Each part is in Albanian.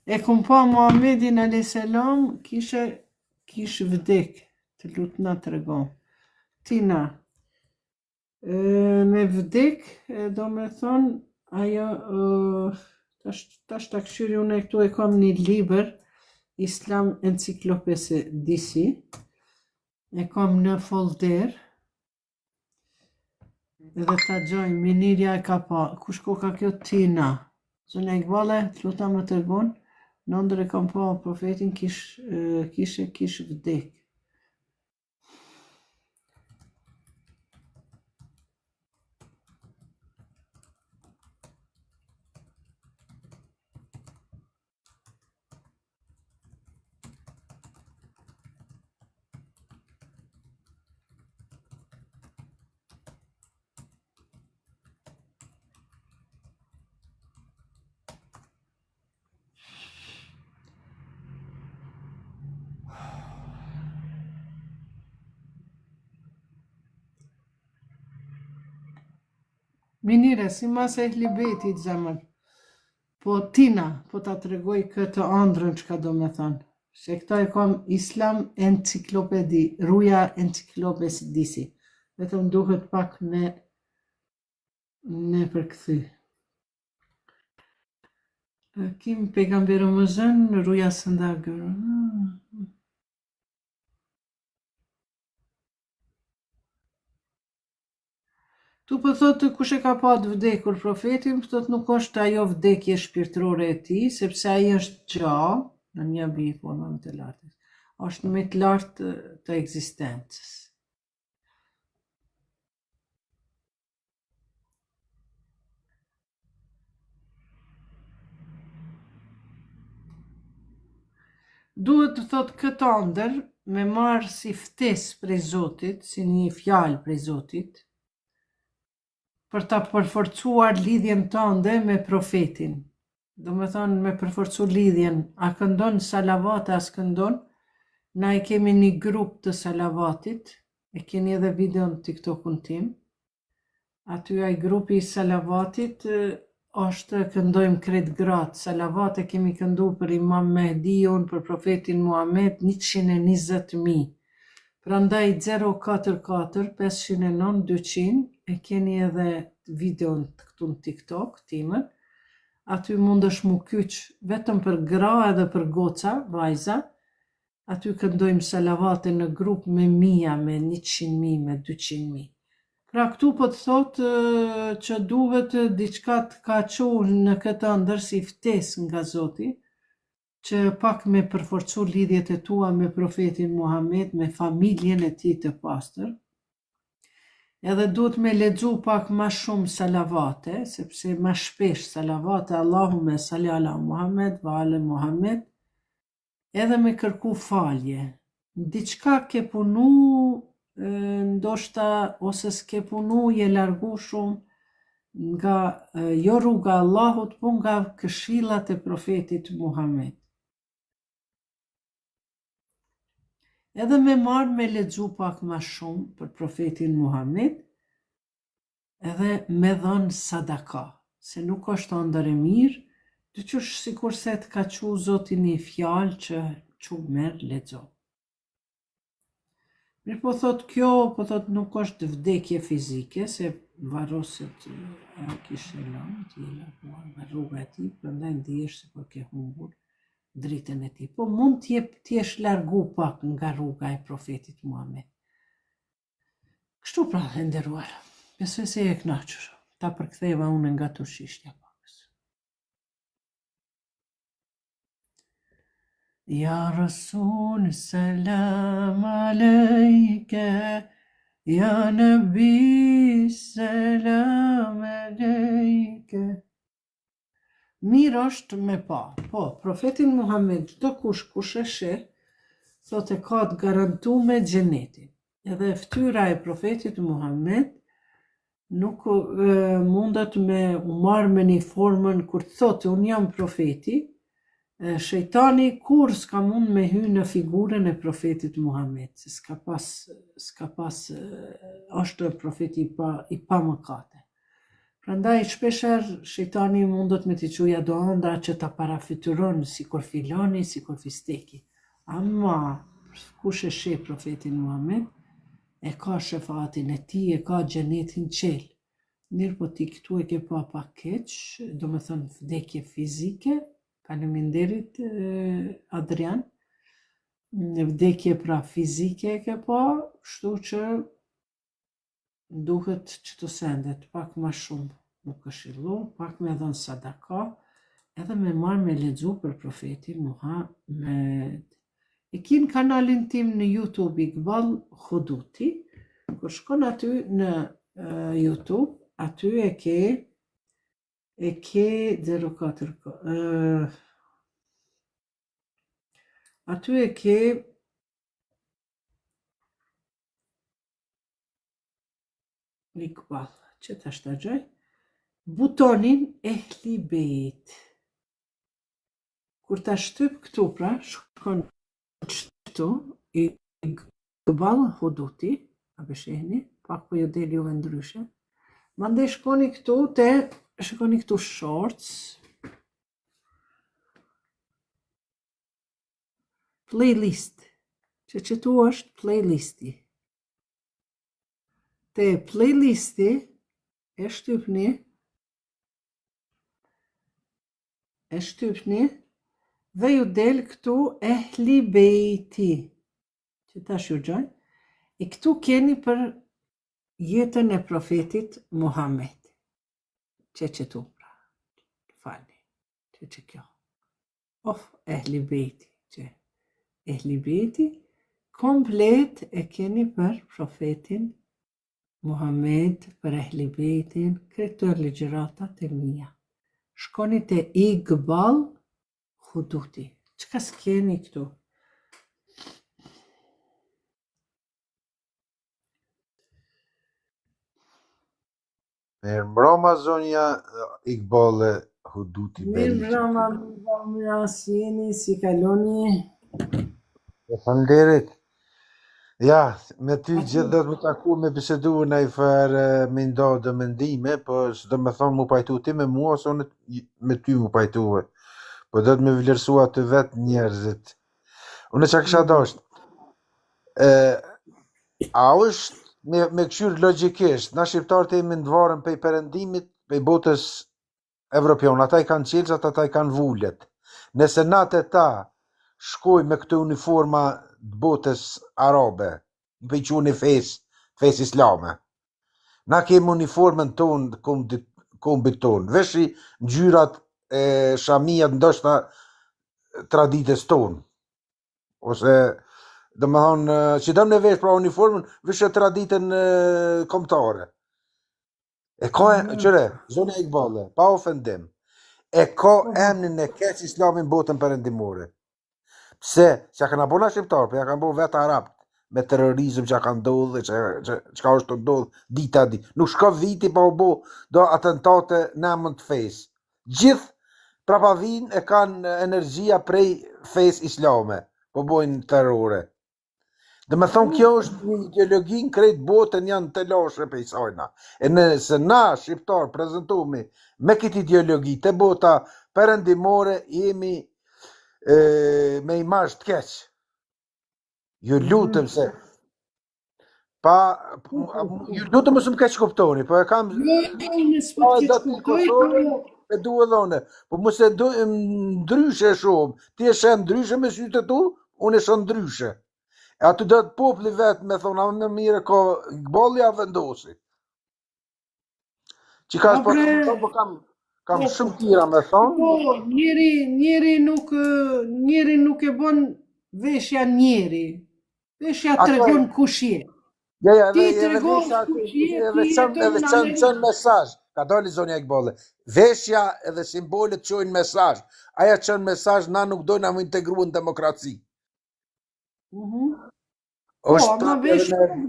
E kom pa Muhamedin a.s. Kish vdek, të lutë na të regom. Tina, me vdek, do me thonë, ajo, tash ta këshyri unë këtu e kam një libër, Islam Encyclopedisi, e kam në folder, edhe ta gjoj, Minirja e ka pa, kush ko ka kjo Tina? Zënë e Iqbale, të luta më tërgon, në ndër e kam pa profetin kish vdek. Minire, si mas e hlibetit zemër. Po Tina, po ta të regoj këtë andrën që ka do me thonë. Se këta e kam Islam Encyclopedi, Ruja Encyclopedisi. Vetëm duhet pak në përkthy. Kim pejgamberumuzën, Ruja Sëndagër. Tu po thotë kush e ka pa të vdekur profetin, po thotë nuk është ajo vdekje shpirtërore e tij, sepse ai është gjallë në një bi forma më të lartë. Është më të lartë të ekzistencës. Duhet të thotë këtë ëndër me marrë si ftesë prej Zotit, si një fjalë prej Zotit, për ta përforcuar lidhjen tënde me profetin. Do me thonë me përforcu lidhjen, a këndon salavate, as këndon, na i kemi një grup të salavatit, e keni edhe video në TikTokun tim, aty ai grupi i salavatit është këndojmë kret gratë, salavate kemi këndu për Imam Mehdiun, për profetin Muhammed, 120.000. Prandaj 044 509 200 e keni edhe videon këtu në TikTok, timën. Aty mund është mu kyç vetëm për gra edhe për goca, vajza. Aty këndojmë salavate në grup me mija, me 100.000, me 200.000. Pra këtu po të thotë që duhet diçka të ka qenë në këtë ëndër si ftesë nga Zoti, që pak me përforcu lidhjet e tua me profetin Muhammed, me familjen e tij të pastër. Edhe duhet me lexu pak ma shumë salavate, sepse ma shpesh salavate Allahume salli ala Muhammed wa ala Muhammed, edhe me kërku falje. Diçka ke punu, ndoshta ose s'ke punu, je largu shumë nga jo rruga e Allahut, po nga këshillat e profetit Muhammed. Edhe me marrë me lexu pak ma shumë për profetin Muhammed, edhe me dhënë sadaka, se nuk është ëndër e mirë, dyqysh sikur se të ka qu Zoti një fjalë që qu merë lexo. Mirë po thot kjo, po thot nuk është vdekje fizike, se varroset kishe lënë, ti e larguar nga rruga e tij, prandaj ndihesh sikur ke humbur dritën e tij. Po mund t'jesh largu pak nga rruga e profetit Muhammed. Kështu pra, e nderuar. Besoj se e kënaqur. Ta përktheva unë nga turqishtja pakës. Ja Rasul, salam alejke, ja Nabi, salam alejke. Mirë është me pa, po, profetin Muhammed, çdo kush e sheh, thotë ka të garantuar xhenetin. Edhe fytyra e profetit Muhammed nuk mundet me u marrë me një formën kur thotë unë jam profeti, shejtani kur s'ka mund me hy në figurën e profetit Muhammed, se s'ka pas është profeti i pa mëkate. Prandaj shpesher shejtani mundet me t'i quja do ëndra që ta parafytyron si kur filoni, si kur fisteki. Ama, kush e sheh profetin Muhammed, e ka shefatin e tij, e ka xhenetin qel. Mirë po ti këtu e ke pa pak keq, do me thënë vdekje fizike, faleminderit Adrian, vdekje pra fizike e ke pa, kështu që duhet që të sendet pak ma shumë më këshillu, pak me dhënë sadaka, edhe me marrë me lexu për profetin Muhammed. E kin kanalin tim në YouTube Iqbal Huduti, kur shkon aty në YouTube, aty e ke 04 aty e ke Iqbal, që ta shtagjoj, butonin Ehli Bejt. Kur ta shtyp këtu pra, shkon këtu, Iqbal Huduti, a besheni, pak po ju del juve ndryshe. Mandej shkoni këtu shorts, playlist, që tu është playlisti. Te playlisti e shtypni dhe ju del këtu Ehli Bejti, që tash ju gjoj, e këtu keni për jetën e profetit Muhammed. Që tu pra, falni, që kjo. Ehli Bejti, që Ehli Bejti, komplet e keni për profetin Muhammed, për Ehli Bejtin, këto ligjëratat e mia. Shkoni te Iqbal Huduti. Çka s'keni këtu? Mirëmbrëma zonja Iqbal Huduti. Mirëmbrëma, si jeni, si kaloni? Faleminderit. Ja, me ty gjithë do të më taku me bisedu në i farë me nda dhe mendime, po së do me thonë mu pajtu ti me mua, ose me ty mu pajtuve. Po do të me vlerësua të vetë njerëzit. Unë që kësha dosht, a është me këshyrë logikisht, na shqiptarët e me ndvarën pe i perendimit, pe i botës evropion, ata i kanë qelzat, ata i kanë vullet. Nëse natë e ta shkoj me këtë uniforma të botës arabe, në pëjqu një fes islame. Na kemë uniformën tonë, kombit tonë, veshi ngjyrat e shamijat ndoshta traditës tonë. Ose, dhe më thonë, që dëm në vesh pra uniformën, veshë traditën kombëtare. E ka, qëre, zonja Iqbale, pa ofendim, e ka emnin e keq islamin botën perëndimore. Pse, që kanë bona shqiptarë, për ja kanë bo vetë arabët, me terrorizm që kanë ndodhë, që ka është të ndodhë dita di. Nuk shka viti pa u bo do atentate në emën të fejs. Gjithë prapavin e kanë energjia prej fejs islame, po bojnë terrore. Dhe me thonë, kjo është një ideologi në krejt botën janë të lashe pe i sajna. E nëse na, shqiptarë, prezentumi me këtë ideologi të bota perëndimore, jemi me imazh të keq. Ju lutëm se ju lutëm mësë më keq kuptoni, po e kam e duhe dhone, po mëse ndryshe shumë, ti e shenë ndryshe me sytë tu, unë e shenë ndryshe. E aty do të popli vetë me thonë, a më mire ka Iqballi a vendosi. Që ka s'po kam shumë tira me thonë. Po, njeri nuk e bon veshja njeri. Veshja të regon kush je. Ja, Ti të regon kush je, edhe qënë mesazh. Ka dali zonja Iqbale. Veshja edhe simbolet qojnë mesazh. Aja qënë mesazh, na nuk dojnë a më integru në demokraci. është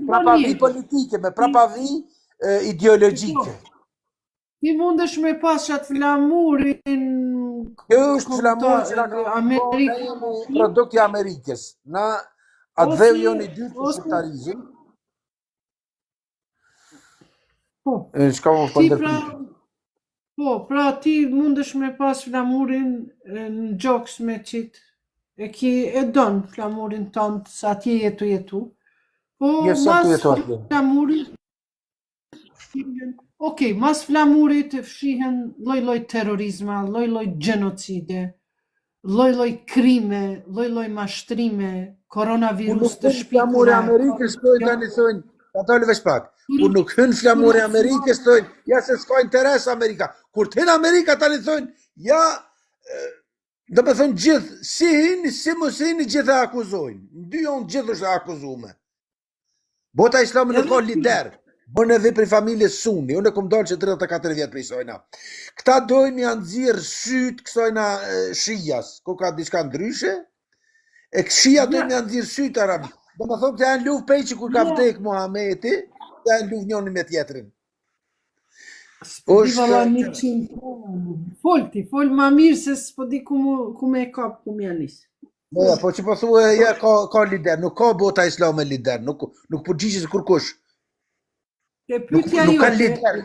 prapavi politike, me prapavi ideologjike. Ti mundesh me pas qatë flamurin... Kjo është flamurin që nga Amerikë, produkti Amerikës. Na atë dheu jo një dytë për shqiptarizm. Shka më përndërpiti. Po, pra ti mundesh me pas flamurin në gjoks me qit, e don flamurin tënd sa ti jetu. Po, Jo sa tu mas jetu atje. flamurit, okej, mas flamurit fshihen lloj-lloj terrorizma, lloj-lloj gjenocide, lloj-lloj krime, lloj-lloj mashtrime, koronavirus të Flamuri shpikura. Amerikës thonë tani thonë, ta dalë veç pak. Kur nuk hyn flamuri Amerikës thonë, ja se s'ka interes Amerika. Kur të hyn Amerika tani thonë, ja do të thonë gjithë, si hynë, si mos hynë, gjithë e akuzojnë. Në dy janë gjithë është e akuzume. Bota islame nuk ka lider. Bën edhe për familjes Sunni. Unë kom dalë që 34 vjet për sojna. Këta dojnë janë nxirr syt kësajna shijas. Ku ka diçka ndryshe? E këshia dojnë janë nxirr syt arabi. Do më thonë të janë luv peqi kur ka vdek Muhameti, të janë luv njëri me tjetrin. Di valla 100 fol ma mirë se s'po di ku me e kap ku më janis. Po që po thue, ja ka lider, nuk ka bota islame lider, nuk përgjigjes kërkush. Te pyetja Nuk ka jote, lider.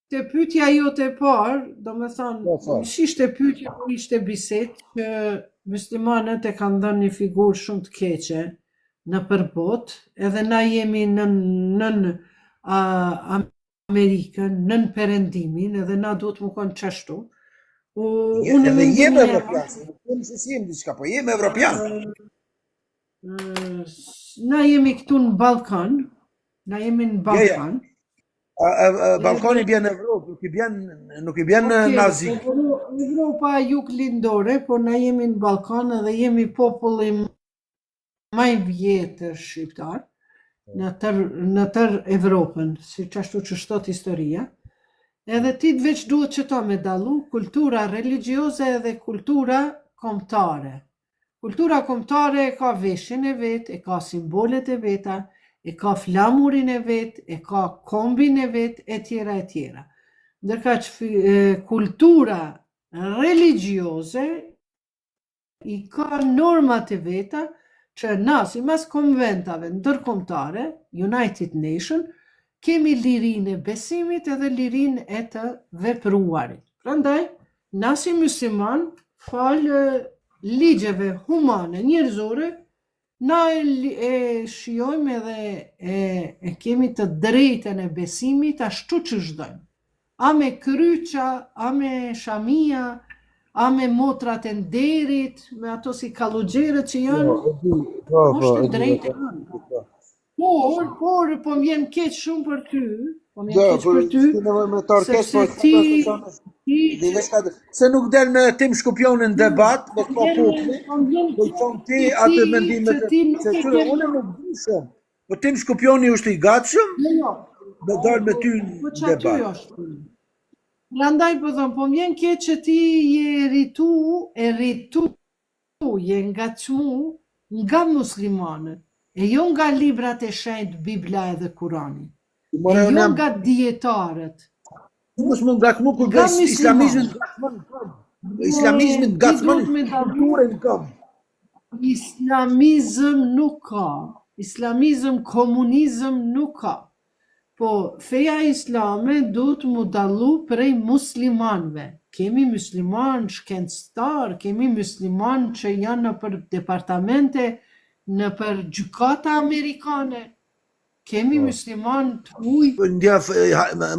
te pyetja jote e parë, do me thonë, Po. ishte pyetja, po ishte bisedë që muslimanët e kanë dhënë një figurë shumë të keqe në përbot, edhe na jemi nën Amerikën, nën Perëndimin, edhe na duhet më konë qashtu. Unë Edhe mendoj jem një- evropian, se nuk jem se si jem diçka, po jem evropian. Na jemi këtu në Ballkan, na jemi në Ballkan. Balkani bjen Evropë, nuk i bjen nazi. Evropa jug lindore, por na jemi në Ballkan edhe jemi populli më i vjetër shqiptar në tër Evropën, si ashtu që shtot historia. Edhe ti veç duhet që ta me dallu kultura religjioze edhe kultura kombëtare. Kultura kombëtare e ka veshjen e vet, e ka simbolet e veta, e ka flamurin e vet, e ka kombin e vet, e tjera e tjera. Ndërka që kultura religjioze i ka normat e veta që na, si mas konventave ndërkombëtare, United Nation, kemi lirinë e besimit edhe lirinë e të vepruarit. Prandaj, na si musliman, falë ligjeve humane, njerëzore, na e shijojmë edhe e kemi të drejtën e besimit ashtu që ç'dojmë. A me kryqa, a me shamia, a me motrat e nderit, me ato si kalloxherët që janë, është e drejtë e anë. Por, po m'vjen keq shumë për ty, sepse se nuk del me Tim Shkupjonin në debat, me këto populli, do të thonë ti atë mendimet se qyre, unë nuk di shumë, po Tim Shkupjoni është i gatshëm, do dalë me ty në debat. Prandaj po thon, po m'vjen keq që ti je ngacmu nga muslimanët, e jo nga librat e shenjtë, Bibla edhe Kurani, e jo nga dietarët. Mos më ngacmu kur bëj islamizmin ngacmon. Islamizmin ngacmon kulturën kam. Islamizëm nuk ka. Islamizëm, komunizëm nuk ka. Po, feja islame duhet mu dallu prej muslimanve. Kemi musliman shkencëtar, kemi musliman që janë në për departamente, në për gjykata amerikane. Kemi musliman të huj. Ndjef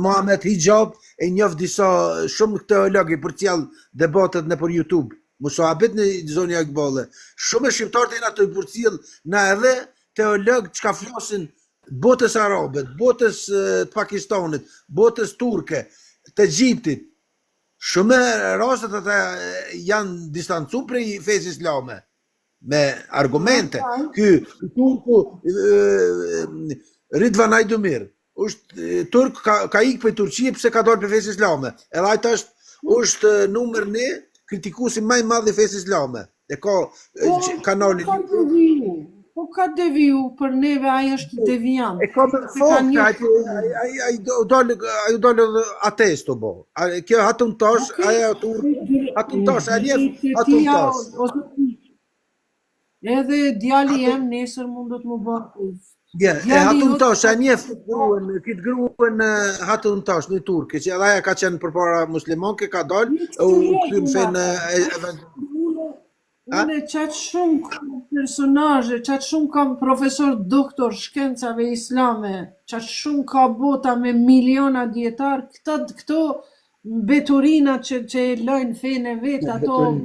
Mohamed Hijab e njof disa shumë teologë për cjell debatet në për YouTube. Musahabit në zonja Iqbale. Shumë shqiptarët janë ato për cjell na edhe teologë që ka flasin botës arabet, botës të Pakistanit, botës turke, të Egjiptit. Shumë rastet ata janë distancu prej fesë islame me argumente. Ky turku Ridvan Ajdumir është turk, ka ikë për Turqie pse ka dalë për fesë islame. Edhe ajta është numër 1 kritikuesi më i madh i fesë islame. E ka kanalin Po ka deviju për neve, ai është deviant. E ka me fokë, ai dalë atest të bo. Kjo hatun tash, aja hatun tash, a njef hatun tash. Edhe djali jem nesër mundët më bërë. Hatun Tash, a njeh këtë gruën Hatun Tash në Turqë, që edhe ajo ka qenë përpara muslimanke, ka dalë u kthy në fenë Unë qatë shumë personazhe, qatë shumë kam profesor doktor shkencave islame, qatë shumë ka bota me miliona dietar, këto beturina që lojnë fenë e vetë, ato...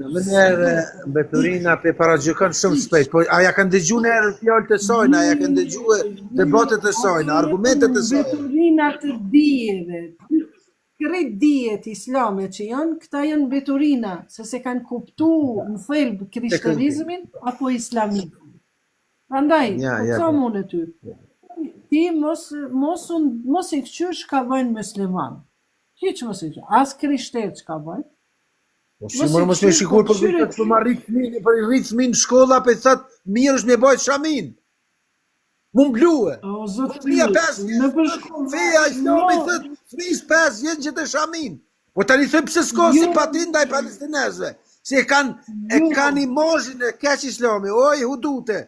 Beturina pe paragjykon shumë shpejt, po a ja kanë dëgjuar në fjalët të saj, a ja kanë dëgjuar debatet e saj, argumentet e saj. Beturina të dijeve, krejt dijet islame që janë, këta janë beturina, se kanë kuptu në thelb krishterizmin apo islamizmin. Prandaj, sa mund e ty? Ti mos i këqysh ka bëjnë musliman. Hiç mos i këqysh. As krishter që ka bëjnë. Mos me shikuar për ma rrit fëmin në shkolla, për thëtë mirë është me bajt shamin. Mu mbluë. O, zotë Fëmija 5 vjetë. Feja islami thëtë, fëmijës 5 vjetë që të shamin. Po tani thëmë pëse s'ka simpatin ndaj palestinezve. Se e kanë imazhin e keq islami. Oj, hudute.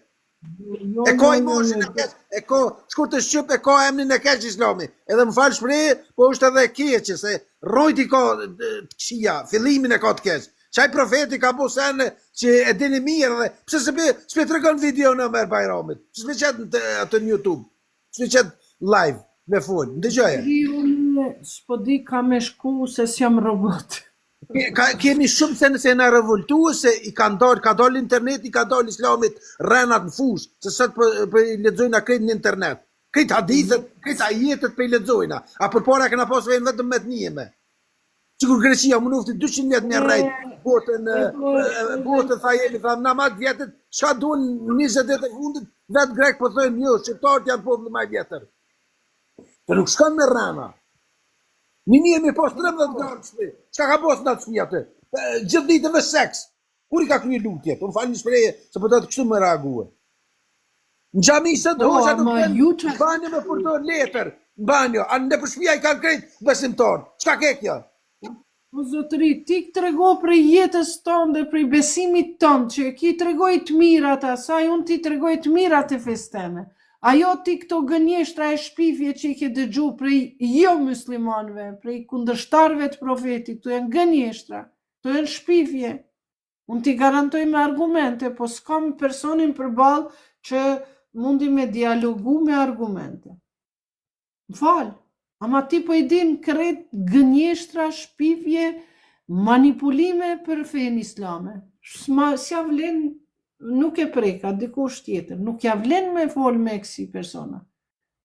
E ka imazhin e keq. E ka shkur të shqip, e ka emnin e keq islami. Edhe më falë shprehje, po është edhe keqe, se rojti ka të këshia, fillimin e ka të keq. Qaj profeti ka po sene që e dini mirë dhe pëse s'pe të regon video në Ömer Bajramit, pëse s'pe qëtë atë në YouTube, s'pe qëtë live me full, në dëgjoje. Unë s'po di ka me shku se s'jam robot. Kemi shumë se nëse në revoltu, se i ka dalë internet, i ka dalë islamit renat në fush, se sëtë për i ledzojna krejt në internet. Krejt hadithet, krejt ajetet për i ledzojna, a për para këna pas vejnë vetëm me të njeme. Që kur Greqia më nufti 200 vjetë një rejt, botën tha jemi, tha në matë vjetët, qa dunë 20 vjetë e fundit, vetë grek po thënë një, shqiptarët janë popullë maj vjetër. Të nuk shkanë me rana. Një jemi pas 13 gardë shpi, qka ka posë në atë shpi atë? Gjithë ditëve seks. Kur i ka kryi lutjet? Unë falë një shpreje, se po të kështu me reaguë. Në gjami së të hoqa nuk të banjo me përdojnë letër, në banjo, a në për shpia i kanë krejt besimtar. Qka kekja? O zotëri, ti të rego për jetës tonë dhe për besimit tonë, që ki të regoj të mirat asaj, unë ti të regoj të mirat e festeme. Ajo ti këto gënjeshtra e shpifje që i ke dëgju për jo muslimanve, për kundërshtarve të profetit, të janë gënjeshtra, të janë shpifje. Unë ti garantoj me argumente, po s'kam personin përballë që mundi me dialogu me argumente. Më falë. Ama ti po i din kret gënjeshtra, shpifje, manipulime për fenë islame. S'ja vlen, nuk e preka, dikush tjetër, nuk ja vlen me fol me kësi persona.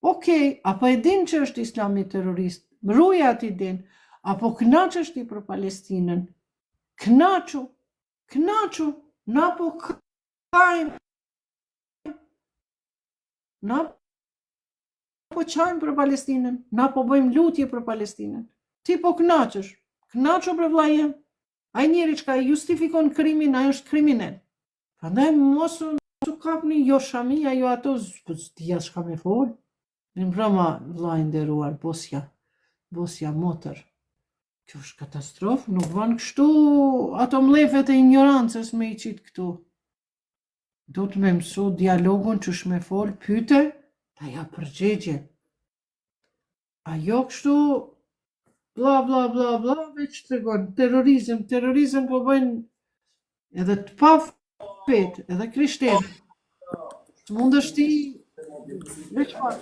Okej, apo e din që është islami terrorist, mruja ti din, apo knaq është i për Palestinën. Knaqu, na po kajmë, na po qajmë për Palestinën, na po bëjmë lutje për Palestinën. Ti po knaqësh, knaqu për vlajem. Ai njeri që ka justifikon krimin, ai është kriminal. Prandaj mos u kapni jo shamia, jo ato, t'ja shka me fol. Në mbrëma vllai nderuar, bosja motër. Kjo është katastrofë, nuk van kështu ato mlefet e ignorancës me i qitë këtu. Do të me mësu dialogun që shme fol, pyte, ta ja përgjegje. Ajo kështu, bla, bla, bla, bla, veç të regon, terrorizm po bëjnë edhe të pa fet, edhe krishterë. Të mund është ti, veç pa.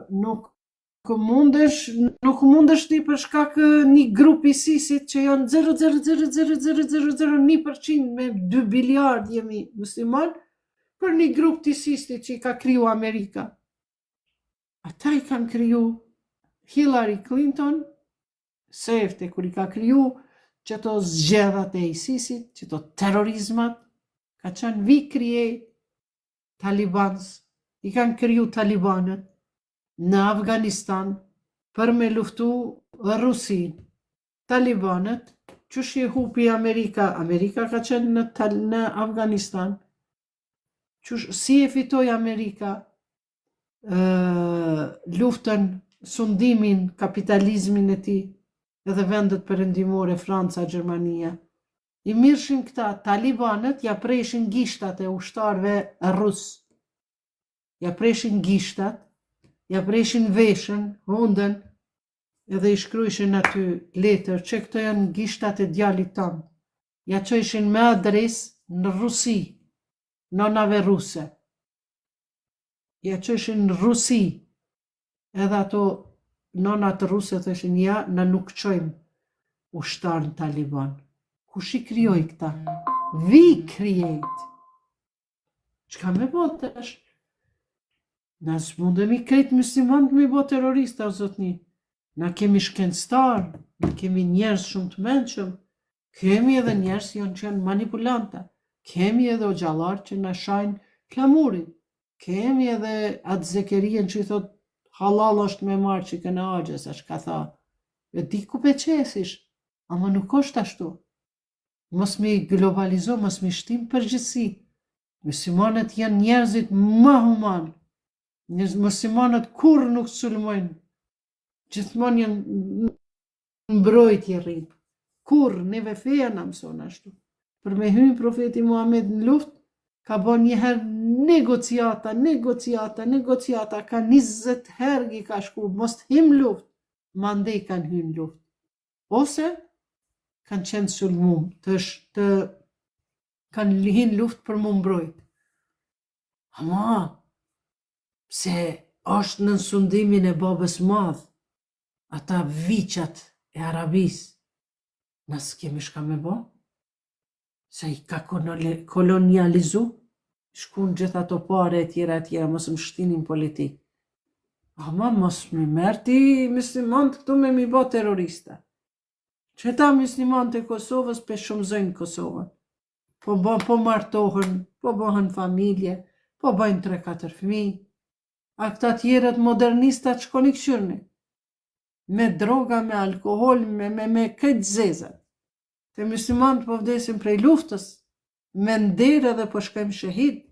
Nuk mundesh ti për shkak një grup i sisit që janë 0,0000001% me 2 biliard jemi musliman, për një grup të sistit që i ka kriju Amerika. Ata i kanë kriju Hillary Clinton, sefte kur i ka kriju që to zgjedhat e ISIS-it, që to terrorizmat, ka qenë vi krije Talibans, i kanë kriju Talibanët në Afganistan për me luftu Rusin. Talibanët, që shi hupi Amerika ka qenë në Afganistan, si e fitoj Amerika luftën, sundimin, kapitalizmin e ti, edhe vendet perëndimore, Franca, Gjermania. I mirshin këta talibanët, ja preshin gishtat e ushtarëve rusë. Ja preshin gishtat, ja preshin veshën, hundën, edhe i shkrujshin aty letër që këto janë gishtat e djalit tonë. Ja qojshin me adresë në Rusi, nonave ruse. Ja qojshin në Rusi, edhe ato nonat ruse thëshin ja, na nuk qojmë ushtarë në Taliban. Kush i krijoi këta? We create. Çka me botë është? Na s'mundemi krejt muslimanët me bo terrorista, o zotni. Na kemi shkencëtar, na kemi njerëz shumë të mençëm, kemi edhe njerëz që janë manipulanta, kemi edhe xhallar që na shajnë flamurin, kemi edhe atë Zekerien që i thot halal është me marë që këna agjes, është ka tha. E di ku pe qesish, ama nuk është ashtu. Mos mi globalizo, mos mi shtim përgjithsi. Muslimanët janë njerëzit më human. Muslimanët kur nuk sulmojnë. Gjithmonë janë mbrojtje rrinë. Kur, neve feja na mëson ashtu. Për me hyrë profeti Muhammed në luft, ka bo njëherë negociata, ka 20 herë i ka shku, mos të him luft, mandej kanë hyrë në luft. Ose, kanë qenë sulmum, kanë hinë luft për më mbrojt. Ama, se është në sundimin e babës madh, ata viqat e Arabis, nësë kemi shka me bo? Se i ka kolonializu, shkun gjitha ato pare e tjera, mos më shtinin politik. Ama mos më merti muslimant këtu me mi bo terrorista. Që ta muslimant e Kosovës pe shumëzojnë Kosovën. Po martohen, po bëhen familje, po bëjnë 3-4 fëmijë. A këta tjerët modernistat shkoni këshyrni. Me droga, me alkohol, me këtë zezat. Të muslimant po vdesin prej luftës, me nderë edhe po shkojmë shahid,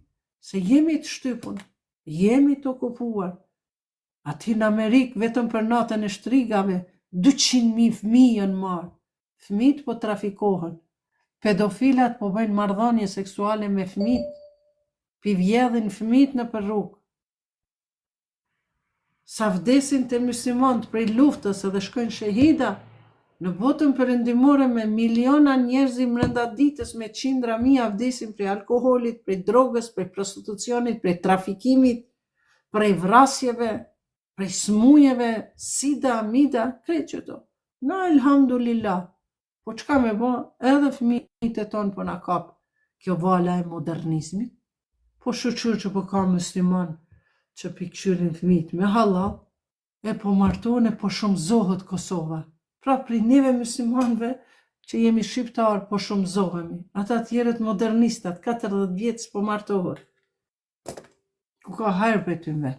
se jemi të shtypun, jemi të okupuar. Ati në Amerikë, vetëm për natën e shtrigave, 200.000 fëmijë janë marë. Fëmijët po trafikohen. Pedofilat po bëjnë marrëdhënie seksuale me fëmijët, pi vjedhin fëmijët në për rrugë. Sa vdesin të muslimant prej luftës edhe shkojnë shahida, në botën perëndimore me miliona njerëzi brenda ditës me qindra mijë vdesin prej alkoholit, prej drogës, prej prostitucionit, prej trafikimit, prej vrasjeve, prej smujeve, sida, mida, krejt qëto. Na elhamdulillah, po çka me bo, edhe fëmijët e tonë po na kap kjo vala e modernizmit, po shoqër që po ka musliman që pikëshyrin fëmijët me halal, e po martohen e po shumëzohet Kosova. Pra prej neve muslimanëve që jemi shqiptar po shumëzohemi. Ata tjerët modernistat, 40 vjetës po martohet. Ku ka hajër për ty me?